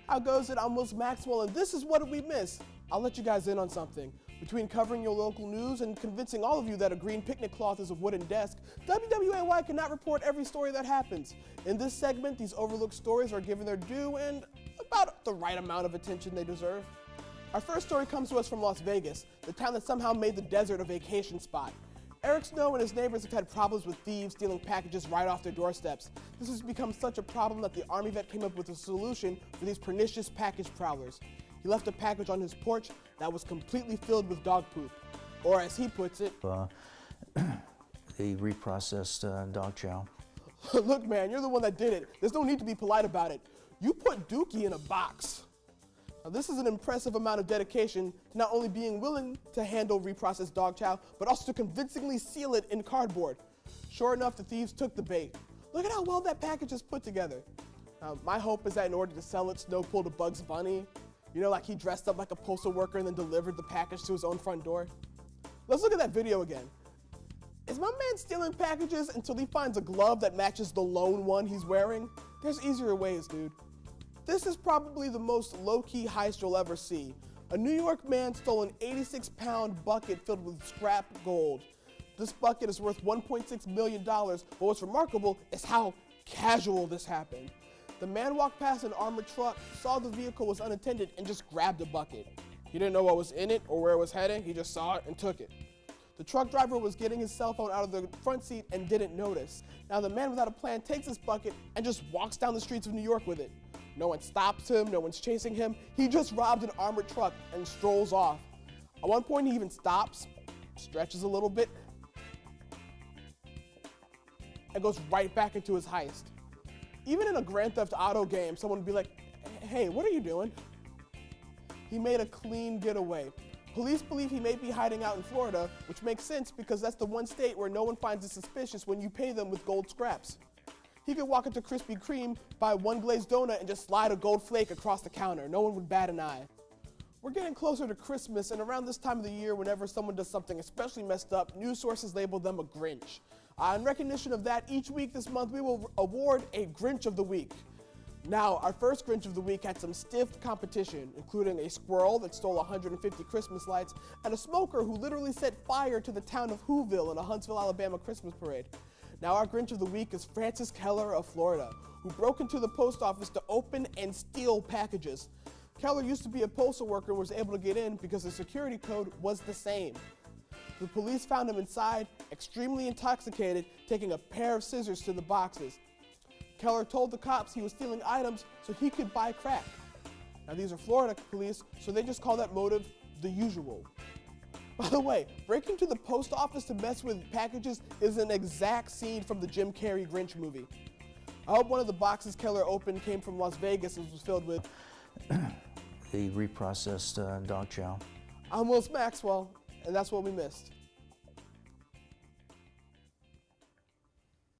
How goes it? I'm Will Maxwell, and this is What Did We Miss? I'll let you guys in on something. Between covering your local news and convincing all of you that a green picnic cloth is a wooden desk, WWAY cannot report every story that happens. In this segment, these overlooked stories are given their due and about the right amount of attention they deserve. Our first story comes to us from Las Vegas, the town that somehow made the desert a vacation spot. Eric Snow and his neighbors have had problems with thieves stealing packages right off their doorsteps. This has become such a problem that the Army vet came up with a solution for these pernicious package prowlers. He left a package on his porch that was completely filled with dog poop. Or as he puts it, the reprocessed dog chow. Look man, you're the one that did it. There's no need to be polite about it. You put Dookie in a box. Now, this is an impressive amount of dedication to not only being willing to handle reprocessed dog chow, but also to convincingly seal it in cardboard. Sure enough, the thieves took the bait. Look at how well that package is put together. Now, my hope is that in order to sell it, Snow pulled a Bugs Bunny. You know, like he dressed up like a postal worker and then delivered the package to his own front door. Let's look at that video again. Is my man stealing packages until he finds a glove that matches the lone one he's wearing? There's easier ways, dude. This is probably the most low-key heist you'll ever see. A New York man stole an 86-pound bucket filled with scrap gold. This bucket is worth $1.6 million, but what's remarkable is how casual this happened. The man walked past an armored truck, saw the vehicle was unattended, and just grabbed the bucket. He didn't know what was in it or where it was heading, he just saw it and took it. The truck driver was getting his cell phone out of the front seat and didn't notice. Now the man without a plan takes his bucket and just walks down the streets of New York with it. No one stops him, no one's chasing him. He just robbed an armored truck and strolls off. At one point he even stops, stretches a little bit, and goes right back into his heist. Even in a Grand Theft Auto game, someone would be like, hey, what are you doing? He made a clean getaway. Police believe he may be hiding out in Florida, which makes sense because that's the one state where no one finds it suspicious when you pay them with gold scraps. He could walk into Krispy Kreme, buy one glazed donut, and just slide a gold flake across the counter. No one would bat an eye. We're getting closer to Christmas, and around this time of the year, whenever someone does something especially messed up, news sources label them a Grinch. In recognition of that, each week this month, we will award a Grinch of the Week. Now, our first Grinch of the Week had some stiff competition, including a squirrel that stole 150 Christmas lights, and a smoker who literally set fire to the town of Whoville in a Huntsville, Alabama Christmas parade. Now our Grinch of the Week is Francis Keller of Florida, who broke into the post office to open and steal packages. Keller used to be a postal worker and was able to get in because the security code was the same. The police found him inside, extremely intoxicated, taking a pair of scissors to the boxes. Keller told the cops he was stealing items so he could buy crack. Now these are Florida police, so they just call that motive the usual. By the way, breaking to the post office to mess with packages is an exact scene from the Jim Carrey Grinch movie. I hope one of the boxes Keller opened came from Las Vegas and was filled with the reprocessed dog chow. I'm Will Maxwell, and that's what we missed.